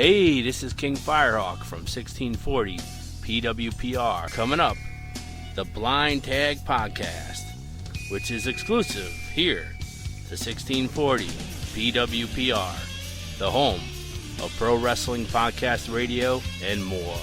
Hey, this is King Firehawk from 1640 PWPR. Coming up, the Blind Tag Podcast, which is exclusive here to 1640 PWPR, the home of pro wrestling podcast radio and more.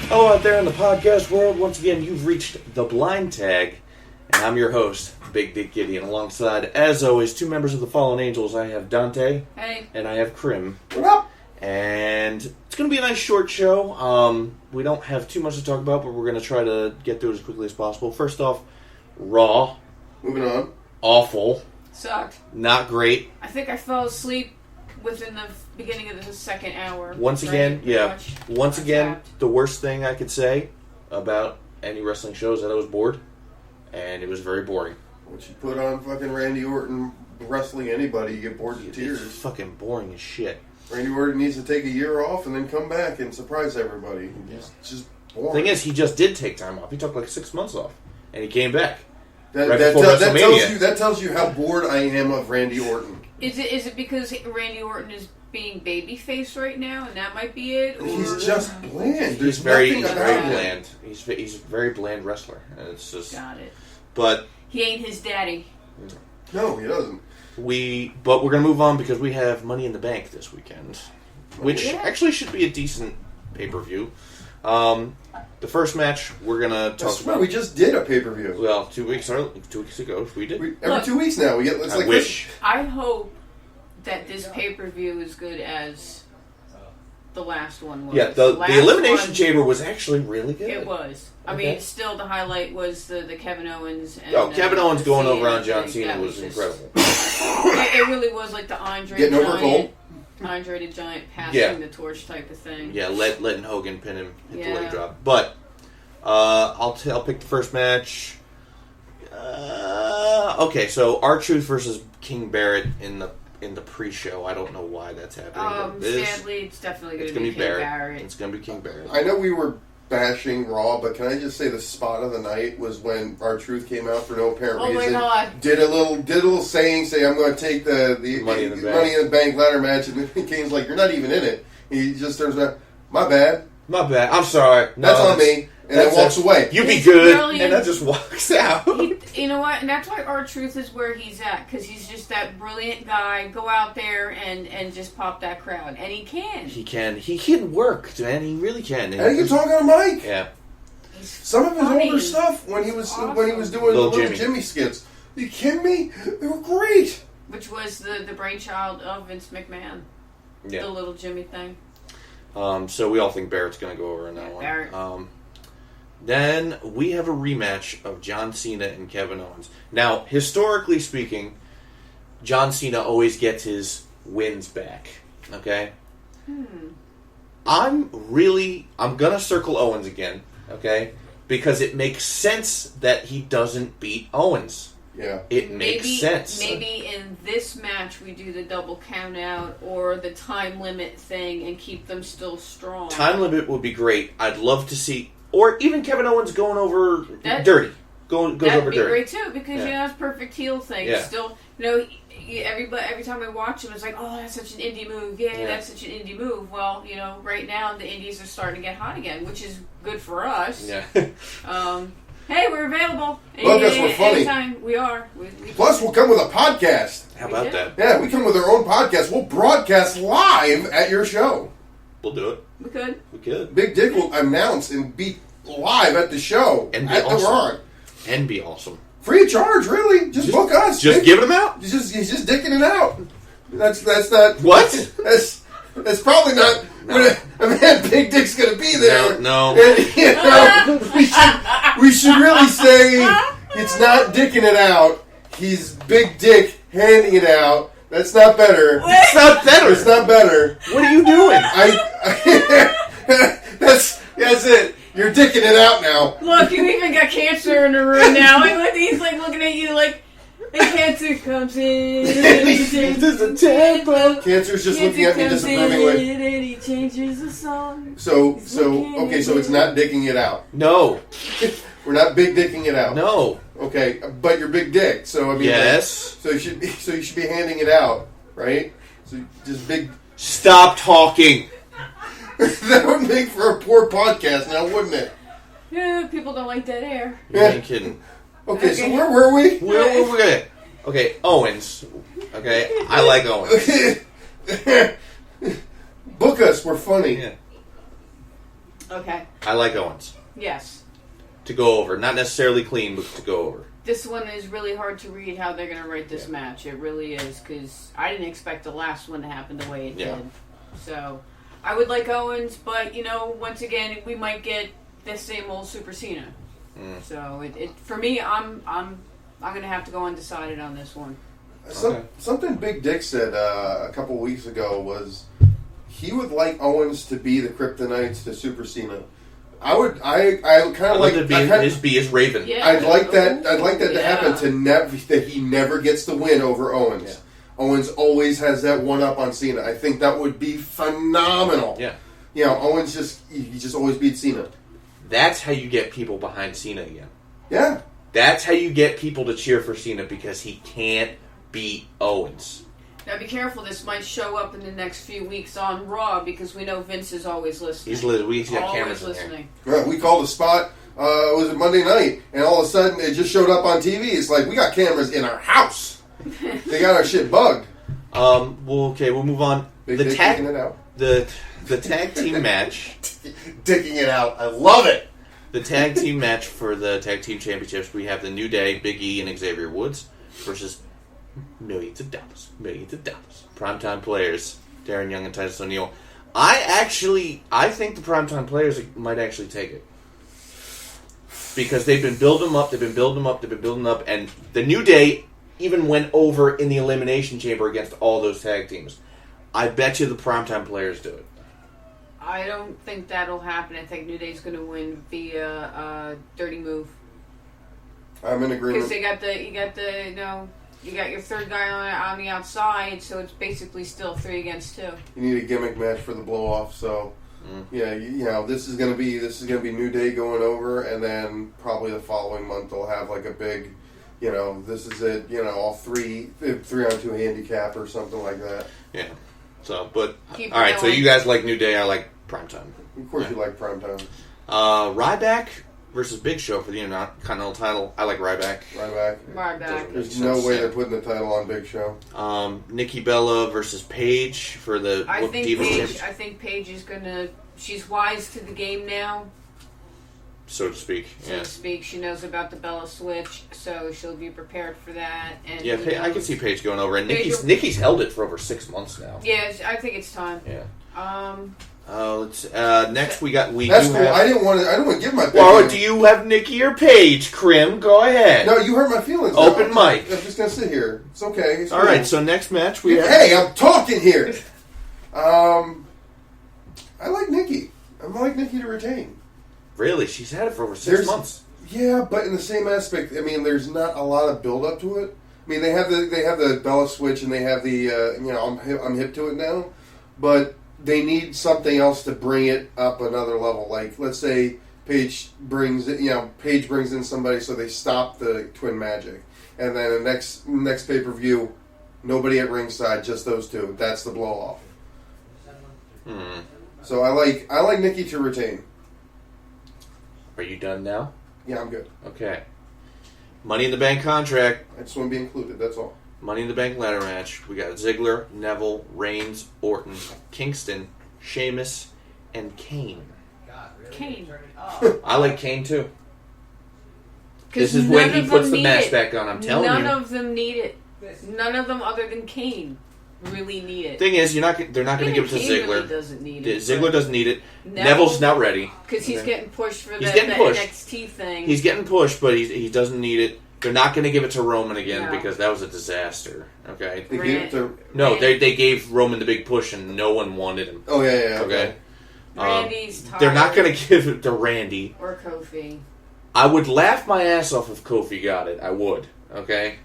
Hello out there in the podcast world. Once again, you've reached the Blind Tag, and I'm your host, Big Dick Gideon. Alongside, as always, two members of the Fallen Angels. I have Dante. Hey. And I have Kryim. What up? And it's going to be a nice short show. We don't have too much to talk about, but we're going to try to get through it as quickly as possible. First off, Raw. Moving on. Awful. Sucked. Not great. I think I fell asleep within the beginning of the second hour. Once again, Once again, tapped. the worst thing I could say about any wrestling show is that I was bored, and it was very boring. Once you put on fucking Randy Orton wrestling anybody, you get bored to It's tears. fucking boring as shit. Randy Orton needs to take a year off and then come back and surprise everybody. It's just boring. Thing is, he just did take time off. He took like 6 months off, and he came back. that, right that, before that WrestleMania. tells you how bored I am of Randy Orton. Is it because Randy Orton is being babyface right now, and that might be it? Or? He's just bland. There's He's very nothing about him. bland. He's a very bland wrestler, and it's just. Got it. But He ain't his daddy. No, he doesn't. we're gonna move on because we have Money in the Bank this weekend, which Yeah. actually should be a decent pay-per-view. The first match we're gonna talk That's about. we just did a pay-per-view. Well, 2 weeks ago we did. Every 2 weeks now. We get. It's I like wish. I hope that this pay-per-view is good as the last one was. Yeah, the Last Elimination one, Chamber was actually really good. It was. I Okay. mean, still the highlight was the Kevin Owens. And, Kevin Owens the going Cena over on John thing. Cena That was just- incredible. It really was like the Andre Getting over Giant, Andre the Giant passing Yeah. the torch type of thing. Yeah, letting Hogan pin him, hit the leg Yeah. drop. But I'll pick the first match. Okay, so R-Truth versus King Barrett in the pre-show. I don't know why that's happening. but it is. Sadly, it's definitely It's going gonna to be be King Barrett. Barrett. It's gonna be King Barrett. I know we were bashing Raw, but can I just say the spot of the night was when R-Truth came out for no apparent Oh my reason. God. Did a little saying, I'm going to take the Money in the Bank. Money in the Bank ladder match, and then Kane's like, you're not even in it. He just turns around, my bad, My bad. I'm sorry. that's on me, and then walks away. You be He's good, brilliant. and then just walks out. You know what? And that's why R-Truth is where he's at, because he's just that brilliant guy. Go out there and just pop that crowd. And he can. He can work, man. He really can. And he can talk on a mic. Yeah. He's Some of his funny. older stuff when he was doing Little the Little Jimmy. Jimmy skits. Are you kidding me? They were great. Which was the brainchild of Vince McMahon. Yeah. The little Jimmy thing. So we all think Barrett's going to go over in that one. Barrett. Then we have a rematch of John Cena and Kevin Owens. Now, historically speaking, John Cena always gets his wins back. Okay? I'm going to circle Owens again. Okay? Because it makes sense that he doesn't beat Owens. Yeah. It makes sense. Maybe in this match we do the double count out or the time limit thing and keep them still strong. Time limit would be great. I'd love to see, or even Kevin Owens going over dirty. Goes That'd over be dirty. great too, because Yeah. it's perfect heel thing. Yeah. Still, every time I watch him, it's like, oh, that's such an indie move. Yeah, that's such an indie move. Well, right now the indies are starting to get hot again, which is good for us. Yeah. Hey, we're available. Well, because we're funny. Anytime we are. We Plus, we'll come with a podcast. How about did. that? Yeah, we come with our own podcast. We'll broadcast live at your show. We'll do it. we could. We could. Big Dick will announce and be live at the show. And be at the awesome. Raw. And be awesome. Free of charge, really. Just book us. Just giving them out? He's just dicking it out. That's not... What? That's probably not... No. A man Big Dick's going to be there. No. And, you know, we should really say it's not dicking it out. He's Big Dick handing it out. That's not better. It's not better. It's not better. What are you doing? That's it. You're dicking it out now. Look, you even got Cancer in the room now. He's like looking at you like, and Cancer comes in. There's a tempo. Cancer's just looking at me disapprovingly. And he changes the song. So it's not dicking it out. No. We're not big dicking it out. No. Okay, but you're big dick. So I mean, yes. Like, so you should be handing it out, right? So just big. Stop talking. That would make for a poor podcast now, wouldn't it? Yeah, people don't like dead air. You ain't kidding. Okay, so where were we? Where were we? Okay, Owens. Okay, I like Owens. Book us, we're funny. Yeah. Okay. I like Owens. Yes. To go over. Not necessarily clean, but to go over. This one is really hard to read how they're going to write this match. It really is, because I didn't expect the last one to happen the way it did. So, I would like Owens, but, you know, once again, we might get this same old Super Cena. So, for me, I'm going to have to go undecided on this one. Something Big Dick said a couple weeks ago was he would like Owens to be the Kryptonites to Super Cena. I kind of like his be his Raven. Yeah. I'd like that to happen that he never gets the win over Owens. Yeah. Owens always has that one up on Cena. I think that would be phenomenal. Yeah. You know, Owens he just always beats Cena. That's how you get people behind Cena again. Yeah. That's how you get people to cheer for Cena, because he can't beat Owens. Now be careful, this might show up in the next few weeks on Raw, because we know Vince is always listening. He's got cameras listening. Yeah, we called a spot, was it Monday night, and all of a sudden it just showed up on TV. It's like, we got cameras in our house. They got our shit bugged. We'll move on. The tag team match. Dicking it out. I love it. The tag team match for the tag team championships, we have the New Day, Big E, and Xavier Woods versus millions of dollars. Primetime players, Darren Young and Titus O'Neil. I think the primetime players might actually take it. Because they've been building them up, and the New Day even went over in the Elimination Chamber against all those tag teams. I bet you the primetime players do it. I don't think that'll happen. I think New Day's going to win via dirty move. I'm in agreement. Because you got your third guy on the outside, so it's basically still 3 against 2. You need a gimmick match for the blow off. So yeah, you know, this is gonna be New Day going over, and then probably the following month they'll have like a big, you know, this is it. You know, all 3-on-2 handicap or something like that. Yeah. So, but all right. So you guys like New Day. I like primetime. Of course, you like primetime. Ryback versus Big Show for the Intercontinental title. I like Ryback. There's no way they're putting the title on Big Show. Nikki Bella versus Paige for the Divas Championship. I think Paige is gonna. She's wise to the game now, so to speak. She knows about the Bella switch, so she'll be prepared for that. And yeah, I can see Paige going over, and Nikki's held it for over 6 months now. Yeah, I think it's time. Yeah. Next we got That's cool. I didn't want to give my pick. Well, do you have Nikki or Paige, Kryim? Go ahead. No, you hurt my feelings. Open mic. I'm just gonna sit here. It's okay. It's all cool. right. So next match we have. Hey, I'm talking here. I like Nikki. I like Nikki to retain. Really, she's had it for over 6 months. Yeah, but in the same aspect, I mean, there's not a lot of build up to it. I mean, they have the Bella switch, and they have the I'm hip to it now, but they need something else to bring it up another level. Like, let's say Paige brings in somebody, so they stop the Twin Magic, and then the next pay per view, nobody at ringside, just those two. That's the blow off. So I like Nikki to retain. Are you done now? Yeah, I'm good. Okay. Money in the Bank contract. I just want to be included. That's all. Money in the Bank ladder match. We got Ziggler, Neville, Reigns, Orton, Kingston, Sheamus, and Kane. Kane. I like Kane too. This is when he puts the match back on. I'm telling you. None of them need it. None of them, other than Kane, really need it. Thing is, they're not going to give it to Ziggler. Really doesn't need it. Ziggler doesn't need it. Neville's not ready because he's getting pushed for the NXT thing. He's getting pushed, but he doesn't need it. They're not going to give it to Roman again because that was a disaster. Okay. They gave it to they gave Roman the big push and no one wanted him. Oh yeah. Okay. Randy's tired. They're not going to give it to Randy or Kofi. I would laugh my ass off if Kofi got it. I would. Okay.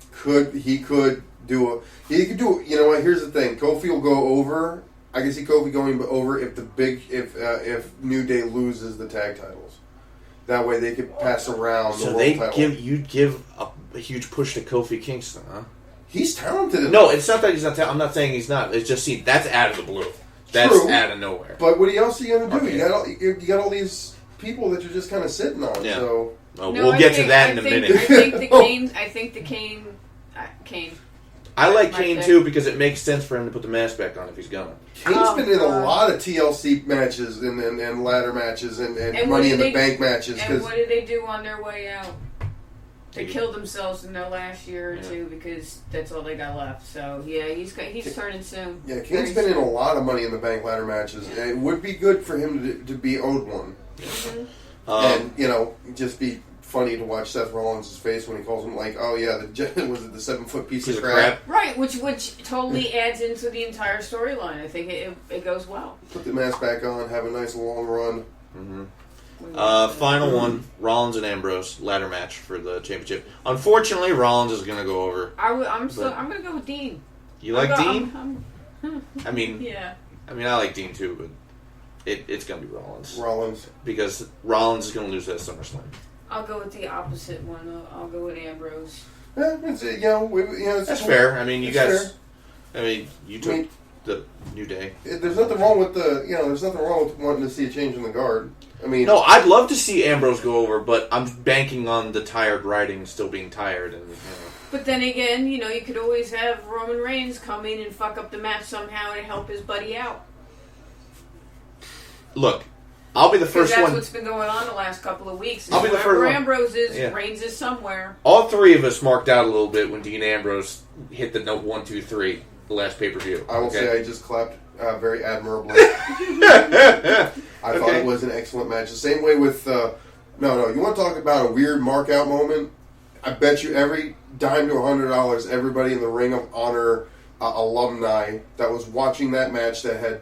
He could do. You know what? Here's the thing. Kofi will go over. I can see Kofi going over if New Day loses the tag titles. That way they could pass around the world title. You'd give a huge push to Kofi Kingston, huh? He's talented. No, it's not that he's not talented. I'm not saying he's not. It's just that's out of the blue. That's out of nowhere. But what else are you going to do? Okay. You got all these people that you're just kind of sitting on. Yeah. So we'll get to that in a minute. I think the Kane. I like Kane too because it makes sense for him to put the mask back on if he's going. Kane's been in a lot of TLC matches and ladder matches and Money in the Bank matches. And what did they do on their way out? They killed themselves in their last year or two because that's all they got left. So yeah, he's turning soon. Yeah, Kane's been in a lot of Money in the Bank ladder matches. And it would be good for him to be owed one. Mm-hmm. And just be funny to watch Seth Rollins' face when he calls him was it the 7-foot piece of crap? Right, which totally adds into the entire storyline. I think it goes well. Put the mask back on, have a nice long run. Mm-hmm. Final one, Rollins and Ambrose ladder match for the championship. Unfortunately, Rollins is going to go over. I'm going to go with Dean. You like Dean? I mean, yeah. I like Dean too, but it's going to be Rollins. Rollins, because Rollins is going to lose that SummerSlam. I'll go with the opposite one. I'll go with Ambrose. Yeah, that's fair. I mean, you guys. Fair. You took the New Day. There's nothing wrong with There's nothing wrong with wanting to see a change in the guard. No, I'd love to see Ambrose go over, but I'm banking on the tired writing still being tired. But then again, you could always have Roman Reigns come in and fuck up the match somehow and help his buddy out. Look, I'll be the first one. That's what's been going on the last couple of weeks. I'll be the first one. Ambrose is, Reigns is somewhere. All three of us marked out a little bit when Dean Ambrose hit the note 1, 2, 3, the last pay-per-view. I will say I just clapped very admirably. I thought it was an excellent match. The same way with... You want to talk about a weird mark-out moment? I bet you every dime to $100, everybody in the Ring of Honor alumni that was watching that match that had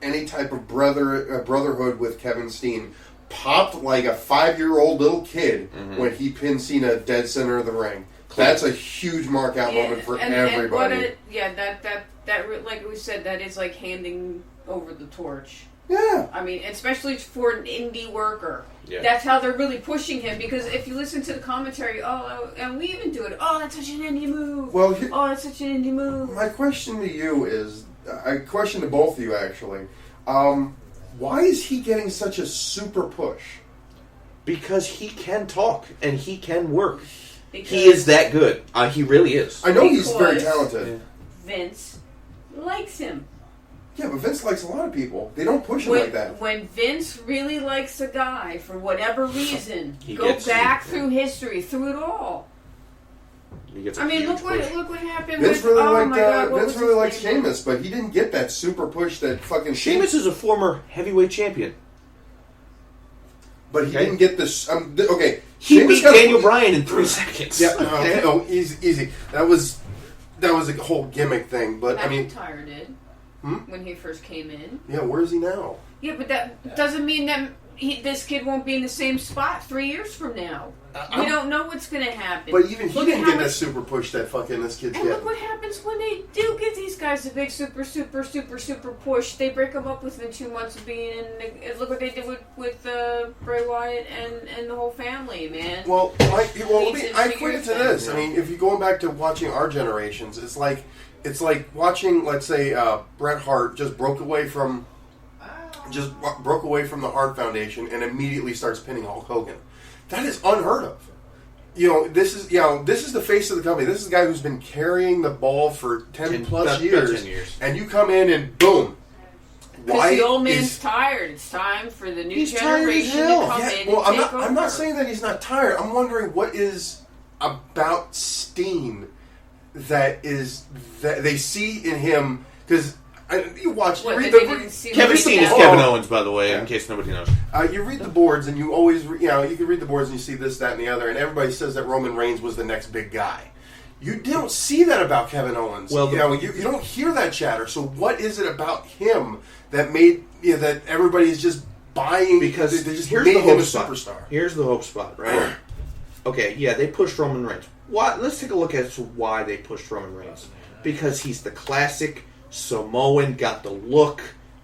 any type of brotherhood with Kevin Steen popped like a 5-year-old little kid when he pinned Cena dead center of the ring. That's a huge mark-out moment for everybody. That like we said, that is like handing over the torch. Yeah. I mean, especially for an indie worker. Yeah. That's how they're really pushing him, because if you listen to the commentary, and we even do it, that's such an indie move. Well, that's such an indie move. My question to you is, a question to both of you actually, why is he getting such a super push? Because he can talk and he can work. He is that good. He really is. I know he's very talented. Vince likes him. Yeah, but Vince likes a lot of people. They don't push him like that. When Vince really likes a guy, for whatever reason, go back through history, through it all. Look what happened Vince with... Vince really likes Sheamus, but he didn't get that super push that fucking... Sheamus is a former heavyweight champion. But he didn't get this... He beat Daniel Bryan in 3 seconds. Yeah, easy. That was a whole gimmick thing, but McIntyre did. When he first came in. Yeah, where is he now? Yeah, but that doesn't mean that this kid won't be in the same spot 3 years from now. We don't know what's going to happen. But even he didn't get that super push that fucking this kid's getting. And look what happens when they do give these guys a big super push. They break them up within 2 months of being in. Look what they did with Bray Wyatt and the whole family, man. Well, I equate it to this. I mean, if you're going back to watching our generations, it's like watching, let's say, Bret Hart just broke away from the Hart Foundation and immediately starts pinning Hulk Hogan. That is unheard of. This is the face of the company. This is the guy who's been carrying the ball for 10 plus years. 10 years. And you come in and boom, Because the old man's tired. It's time for the new generation to come in and take over. I'm not saying that he's not tired. I'm wondering what is about Steen that they see in him, because you watch. What, you read Kevin Steen is Kevin Owens, by the way, in case nobody knows. You read the boards, and you always, you can read the boards and you see this, that, and the other, and everybody says that Roman Reigns was the next big guy. You don't see that about Kevin Owens. Well, you don't hear that chatter. So what is it about him that made that everybody is just buying? Because they just made him a superstar. Here's the hope spot, right? Okay, yeah, they pushed Roman Reigns. Let's take a look at why they pushed Roman Reigns. Because he's the classic Samoan, got the look,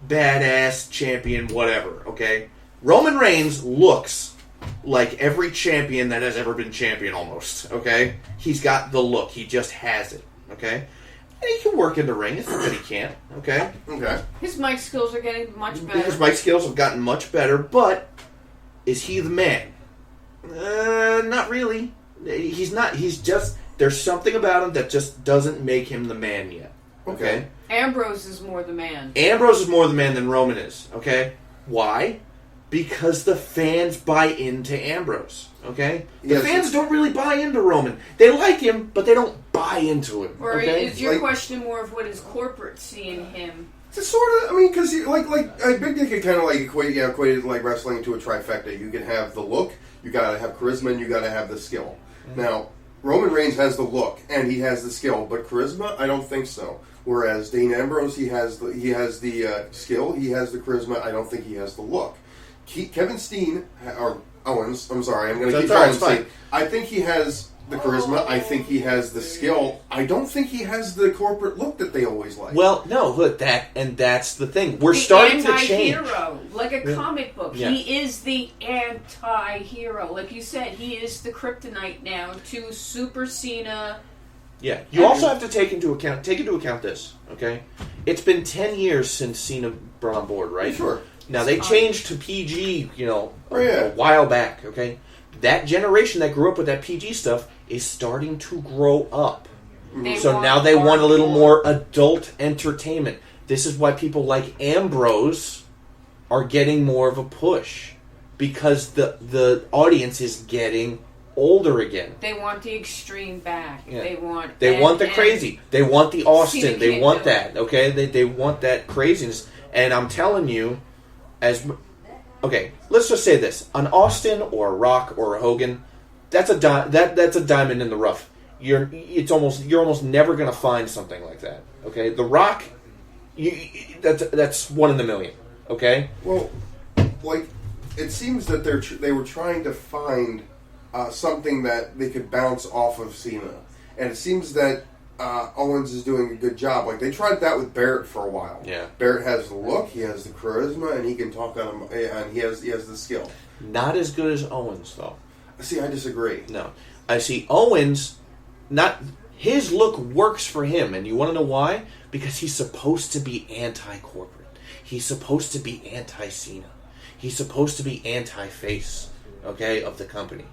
badass champion, whatever. Okay, Roman Reigns looks like every champion that has ever been champion, almost. Okay, he's got the look. He just has it. Okay, and he can work in the ring. It's not that he can't. Okay. His mic skills are getting much better. His mic skills have gotten much better, but is he the man? Not really. He's not. He's just. There's something about him that just doesn't make him the man yet. Okay. Ambrose is more the man. Ambrose is more the man than Roman is. Okay. Why? Because the fans buy into Ambrose, okay? The fans don't really buy into Roman. They like him, but they don't buy into him. Or okay? is your question more of what is corporate seeing him? It's sort of, because Big Dick could kind of equated like wrestling to a trifecta. You can have the look, you got to have charisma, and you got to have the skill. Mm-hmm. Now, Roman Reigns has the look and he has the skill, but charisma, I don't think so. Whereas Dean Ambrose, he has the skill, he has the charisma. I don't think he has the look. Kevin Steen, or Owens, I'm sorry, I'm going to keep calling him Steen. I think he has the charisma. I think he has the skill. I don't think he has the corporate look that they always like. Well, no, look, that's the thing. We're starting to change. Anti-hero, like a comic book. Yeah. He is the anti-hero. Like you said, he is the kryptonite now to Super Cena. Yeah, you also have to take into account this, okay? It's been 10 years since Cena brought on board, right? Sure. Now, they changed to PG, a while back, okay? That generation that grew up with that PG stuff is starting to grow up. So now they want a little more adult entertainment. This is why people like Ambrose are getting more of a push. Because the audience is getting older again. They want the extreme back. Yeah. They want the crazy. They want the Austin. They want that, okay? They want that craziness. And I'm telling you, let's just say this: an Austin or a Rock or a Hogan, that's a diamond in the rough. You're almost never going to find something like that. Okay, The Rock, that's one in a million. Okay. Well, it seems that they were trying to find something that they could bounce off of Cena, and it seems that Owens is doing a good job. They tried that with Barrett for a while. Yeah, Barrett has the look, he has the charisma, and he can talk on him, and he has the skill. Not as good as Owens, though. See, I disagree. No, I see Owens. His look works for him, and you want to know why? Because he's supposed to be anti-corporate. He's supposed to be anti-Cena. He's supposed to be anti-face, okay, of the company.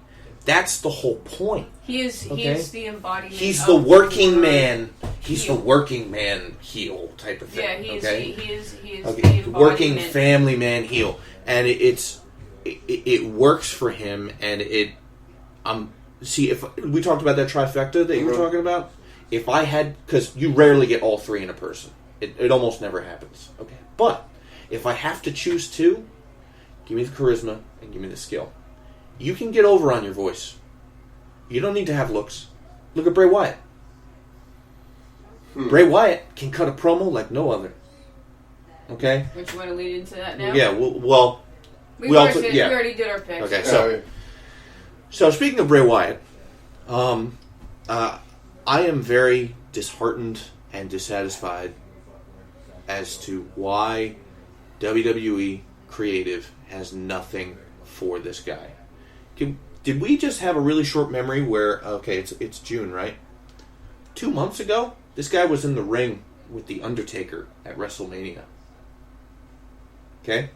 That's the whole point. He is the embodiment. He's the working man. He's the working man heel type of thing. Yeah, he is the embodiment. Working family man heel, and it works for him. And see, if we talked about that trifecta that you were talking about, if I had, because you rarely get all three in a person, it almost never happens. Okay, but if I have to choose two, give me the charisma and give me the skill. You can get over on your voice. You don't need to have looks. Look at Bray Wyatt. Bray Wyatt can cut a promo like no other. Okay? Which you want to lead into that now? Yeah, well... We already did our picks. Okay, so speaking of Bray Wyatt, I am very disheartened and dissatisfied as to why WWE Creative has nothing for this guy. Did we just have a really short memory where, it's June, right? 2 months ago, this guy was in the ring with The Undertaker at WrestleMania. Okay?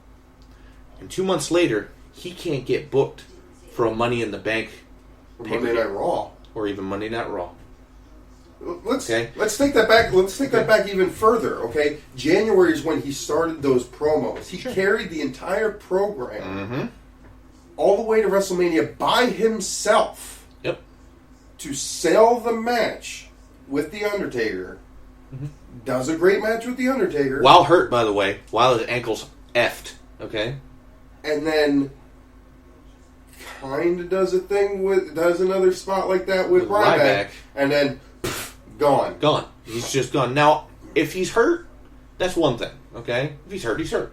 And 2 months later, he can't get booked for a Money in the Bank Monday Night Raw. Or even Monday Night Raw. Let's take that back. Let's take that back even further. Okay, January is when he started those promos. He carried the entire program all the way to WrestleMania by himself. Yep. To sell the match with The Undertaker. Does a great match with The Undertaker. While hurt, by the way. While his ankle's effed. Okay? And then kind of does another spot like that with Ryback. And then gone. Gone. He's just gone. Now, if he's hurt, that's one thing. Okay? If he's hurt, he's hurt.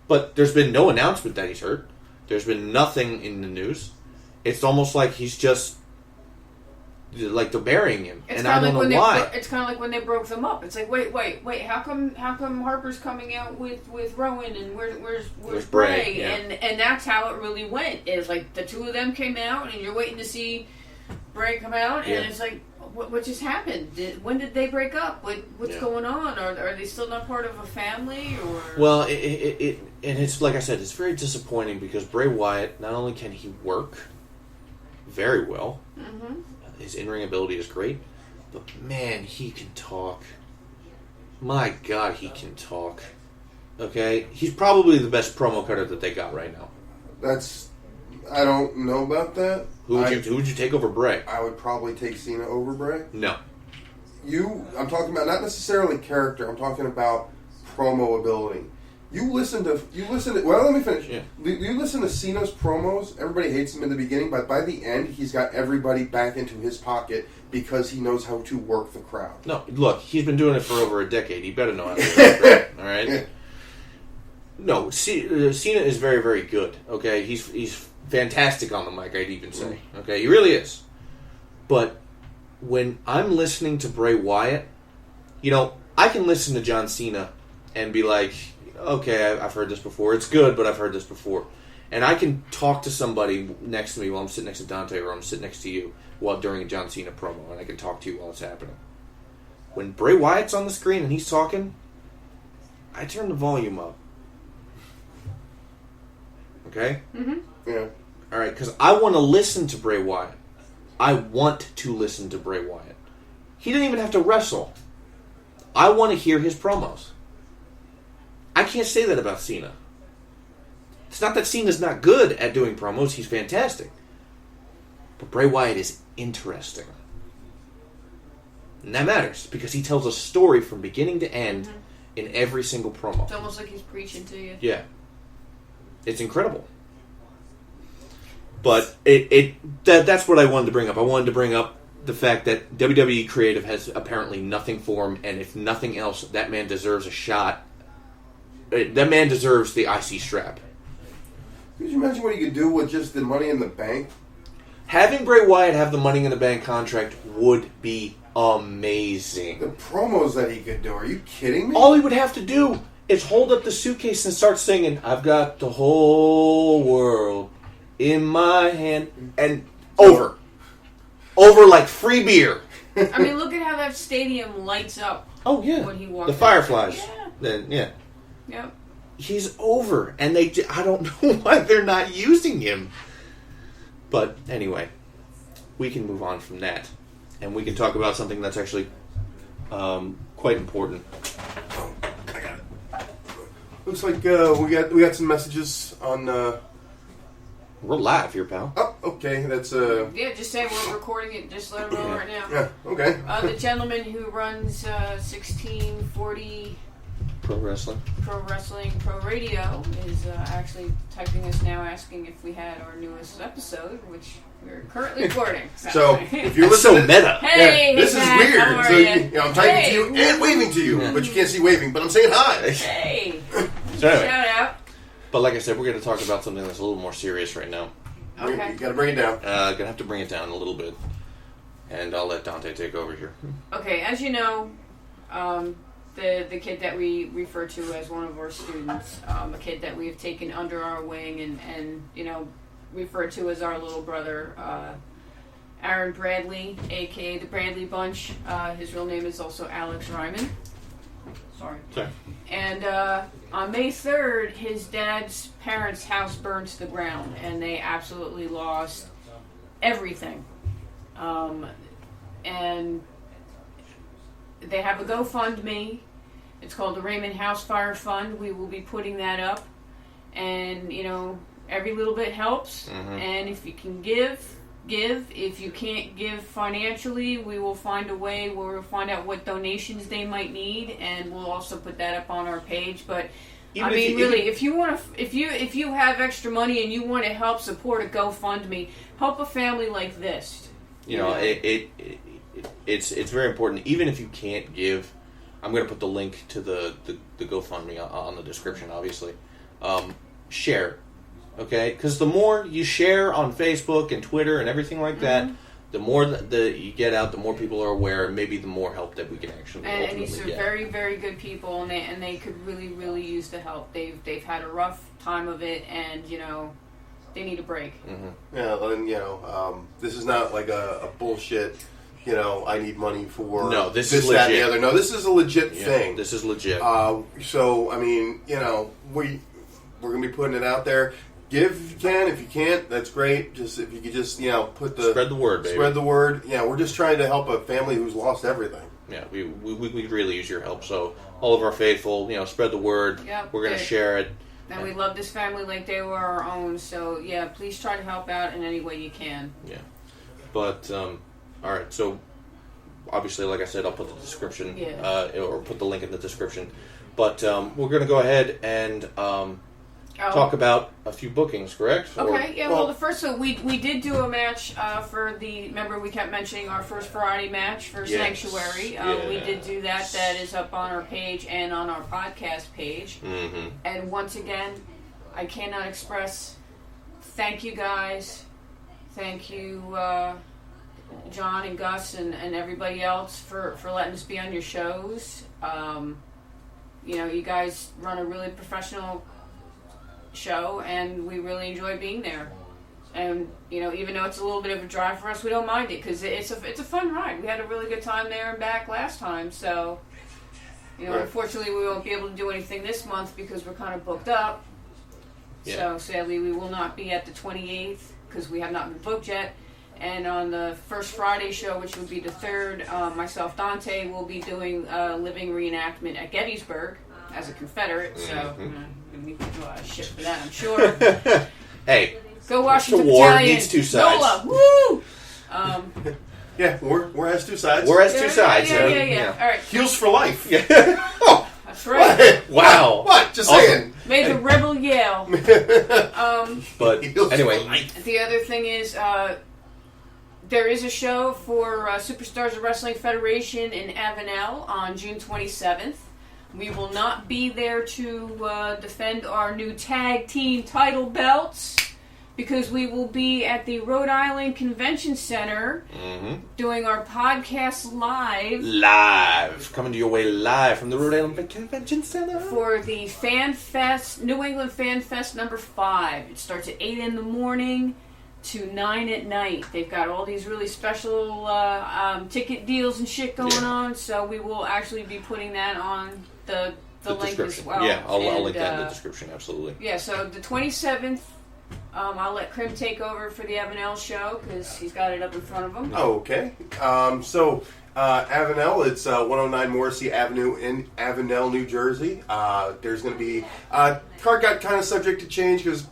But there's been no announcement that he's hurt. There's been nothing in the news. It's almost like he's just... like they're burying him, and I don't know why. It's kind of like when they broke them up. It's like, wait, how come Harper's coming out with Rowan and where's Bray? Yeah. And that's how it really went. Is like the two of them came out, and you're waiting to see Bray come out, and it's like, what just happened? When did they break up? What's going on? Are they still not part of a family? Or well, and it's like I said, it's very disappointing because Bray Wyatt, not only can he work very well. His in-ring ability is great, but man, he can talk. My God, he can talk. Okay? He's probably the best promo cutter that they got right now. I don't know about that. Who would you take over Bray? I would probably take Cena over Bray. No. I'm talking about not necessarily character, I'm talking about promo ability. You listen to well, let me finish. Yeah. You listen to Cena's promos, everybody hates him in the beginning, but by the end, he's got everybody back into his pocket because he knows how to work the crowd. No, look, he's been doing it for over a decade. He better know how to do it. All right? Yeah. No, Cena is very, very good. Okay? He's fantastic on the mic, I'd even say. Okay? He really is. But when I'm listening to Bray Wyatt, I can listen to John Cena and be like... okay, I've heard this before. It's good, but I've heard this before. And I can talk to somebody next to me while I'm sitting next to Dante or I'm sitting next to you during a John Cena promo, and I can talk to you while it's happening. When Bray Wyatt's on the screen and he's talking, I turn the volume up. Okay? Yeah. All right, because I want to listen to Bray Wyatt. I want to listen to Bray Wyatt. He didn't even have to wrestle. I want to hear his promos. I can't say that about Cena. It's not that Cena's not good at doing promos. He's fantastic. But Bray Wyatt is interesting. And that matters, because he tells a story from beginning to end in every single promo. It's almost like he's preaching to you. Yeah. It's incredible. But that's what I wanted to bring up. I wanted to bring up the fact that WWE Creative has apparently nothing for him, and if nothing else, that man deserves a shot. That man deserves the IC strap. Could you imagine what he could do with just the Money in the Bank? Having Bray Wyatt have the Money in the Bank contract would be amazing. The promos that he could do, are you kidding me? All he would have to do is hold up the suitcase and start singing, I've got the whole world in my hand, and over. Over like free beer. I mean, look at how that stadium lights up. Oh, yeah. When he walks the fireflies. Yeah. Then, yeah. Yep. He's over, and I don't know why they're not using him. But anyway, we can move on from that, and we can talk about something that's actually quite important. Oh, I got it. Looks like we got some messages on. We're live here, pal. Oh, okay. That's Yeah, just say we're recording it. Just let them know right now. Yeah. Okay. The gentleman who runs 1640. Pro Wrestling Pro Radio is actually typing us now asking if we had our newest episode, which we're currently recording. So if you're listening, so meta. Hey, this is Matt, weird. how are So you? I'm typing to you and waving to you, but you can't see waving. But I'm saying hi. Hey, so anyway, shout out. But like I said, we're going to talk about something that's a little more serious right now. Okay. You got to bring it down. Gonna have to bring it down a little bit, and I'll let Dante take over here. Okay, as you know, the kid that we refer to as one of our students, a kid that we have taken under our wing and refer to as our little brother, Aaron Bradley, aka the Bradley Bunch. His real name is also Alex Ryman. Sorry. And on May 3rd, his dad's parents' house burned to the ground, and they absolutely lost everything. And they have a GoFundMe. It's called the Raymond House Fire Fund. We will be putting that up. And, every little bit helps. Mm-hmm. And if you can give. If you can't give financially, we will find a way where we'll find out what donations they might need, and we'll also put that up on our page. But if you have extra money and you want to help support a GoFundMe, help a family like this. It's very important. Even if you can't give, I'm going to put the link to the GoFundMe on the description. Obviously, share. Okay, because the more you share on Facebook and Twitter and everything like that, the more that you get out, the more people are aware, and maybe the more help that we can actually ultimately get. And these are very, very good people, and they could really, really use the help. They've had a rough time of it, and they need a break. Mm-hmm. Yeah, and this is not like a bullshit. I need money for this is legit. That, and the other. No, this is a legit thing. This is legit. So we're gonna be putting it out there. Give if you can. If you can't, that's great. Just if you could just put the spread the word, baby. Spread the word. Yeah, we're just trying to help a family who's lost everything. Yeah, we really use your help. So all of our faithful, spread the word. Yep, we're going to share it. And we love this family like they were our own. So yeah, please try to help out in any way you can. Yeah, but all right. So obviously, like I said, I'll put the description or put the link in the description. But we're going to go ahead and. Talk about a few bookings, correct? Okay, well, the first one, we did do a match for remember we kept mentioning our first Friday match for Sanctuary. We did do that. That is up on our page and on our podcast page. Mm-hmm. And once again, I cannot express thank you guys. Thank you, John and Gus and everybody else for letting us be on your shows. You guys run a really professional show, and we really enjoy being there. And even though it's a little bit of a drive for us, we don't mind it because it's a fun ride. We had a really good time there and back last time. So unfortunately we won't be able to do anything this month because we're kind of booked up. So sadly we will not be at the 28th because we have not been booked yet. And on the first Friday show, which would be the 3rd, myself, Dante, will be doing a living reenactment at Gettysburg as a Confederate. So we can do a lot of shit for that, I'm sure. Hey, go Washington the war Battalion. needs two sides. NOLA, woo! Yeah, war has two sides. War has two sides. Yeah. All right. Heels for life. Yeah. Oh, that's right. Wow. What? Just saying. May the rebel yell. But anyway, the other thing is, there is a show for Superstars of Wrestling Federation in Avenel on June 27th. We will not be there to defend our new tag team title belts because we will be at the Rhode Island Convention Center doing our podcast live. Coming to your way live from the Rhode Island Convention Center. For the Fan Fest, New England Fan Fest number 5. It starts at 8 in the morning to 9 at night. They've got all these really special ticket deals and shit going on, so we will actually be putting that on the link as well. Yeah, I'll link that in the description, absolutely. Yeah, so the 27th, I'll let Kryim take over for the Avenel show because he's got it up in front of him. Oh, okay. So Avenel, it's 109 Morrissey Avenue in Avenel, New Jersey. There's going to be card got kind of subject to change because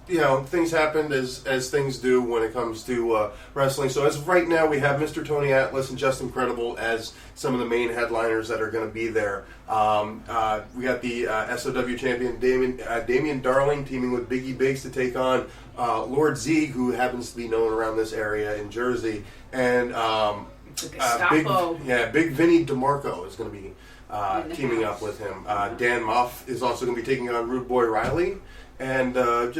things happened as things do when it comes to wrestling. So as of right now, we have Mr. Tony Atlas and Just Incredible as some of the main headliners that are going to be there. We got the SOW champion Damian Darling teaming with Biggie Biggs to take on Lord Zeeg, who happens to be known around this area in Jersey, and Big Vinny DeMarco is going to be teaming up with him. Dan Muff is also going to be taking on Rude Boy Riley, and we'll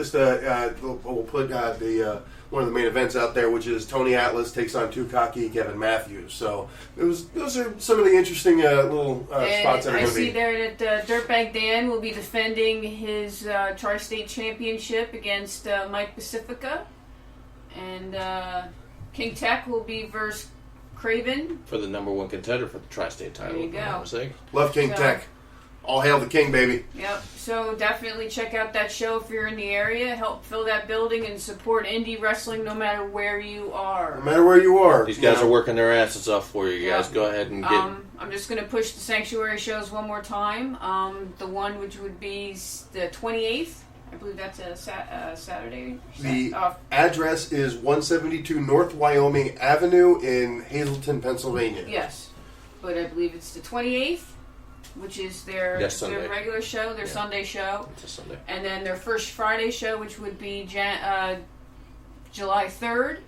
put one of the main events out there, which is Tony Atlas takes on Tukaki Kevin Matthews. So those are some of the interesting little spots that are going to be. I see there that Dirtbag Dan will be defending his Tri-State Championship against Mike Pacifica, and King Tech will be versus Craven for the number 1 contender for the Tri-State title. There you go. Love King Tech. All hail the king, baby. Yep. So definitely check out that show if you're in the area. Help fill that building and support indie wrestling no matter where you are. No matter where you are. These guys are working their asses off for you guys. Go ahead and get... I'm just going to push the Sanctuary shows one more time. The one which would be the 28th. I believe that's a Saturday. The address is 172 North Wyoming Avenue in Hazleton, Pennsylvania. Yes. But I believe it's the 28th. Which is their regular show, their Sunday show. It's a Sunday. And then their first Friday show, which would be July 3rd.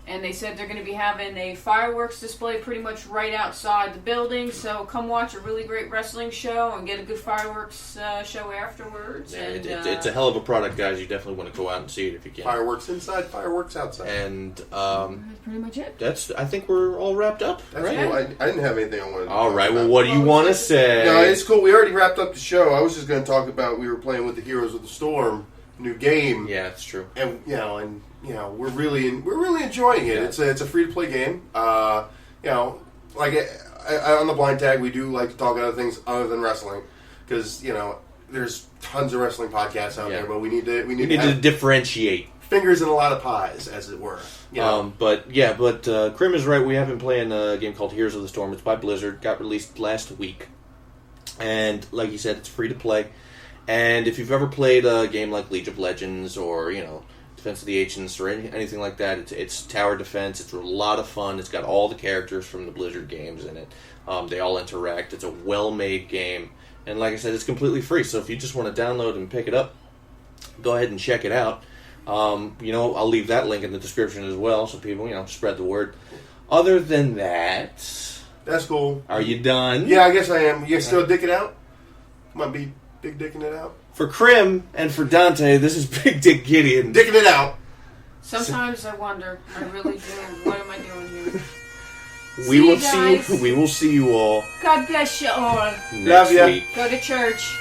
And they said they're going to be having a fireworks display pretty much right outside the building. So come watch a really great wrestling show and get a good fireworks show afterwards. Yeah, and, it's a hell of a product, guys. You definitely want to go out and see it if you can. Fireworks inside, fireworks outside. And that's pretty much it. I think we're all wrapped up. That's right? cool. I didn't have anything I wanted to All talk right, about. well, what do you want to say? No, it's cool. We already wrapped up the show. I was just going to talk about we were playing with the Heroes of the Storm new game. Yeah, it's true. And we're really enjoying it. Yeah. It's a free to play game. On the blind tag, we do like to talk about other things other than wrestling because there's tons of wrestling podcasts out there, but we need to differentiate. Fingers in a lot of pies, as it were. But Kryim is right. We have been playing a game called Heroes of the Storm. It's by Blizzard. Got released last week, and like you said, it's free to play. And if you've ever played a game like League of Legends or Defense of the Ancients or anything like that, it's tower defense. It's a lot of fun. It's got all the characters from the Blizzard games in it. They all interact. It's a well-made game, and like I said, it's completely free. So if you just want to download and pick it up, go ahead and check it out. I'll leave that link in the description as well, so people spread the word. Other than that, that's cool. Are you done? Yeah, I guess I am. You still dick it out? Might be big dicking it out. For Kryim and for Dante, this is Big Dick Gideon. Dicking it out. Sometimes I wonder. I really do. What am I doing here? We will see you all. God bless you all. Next Love ya. week. Go to church.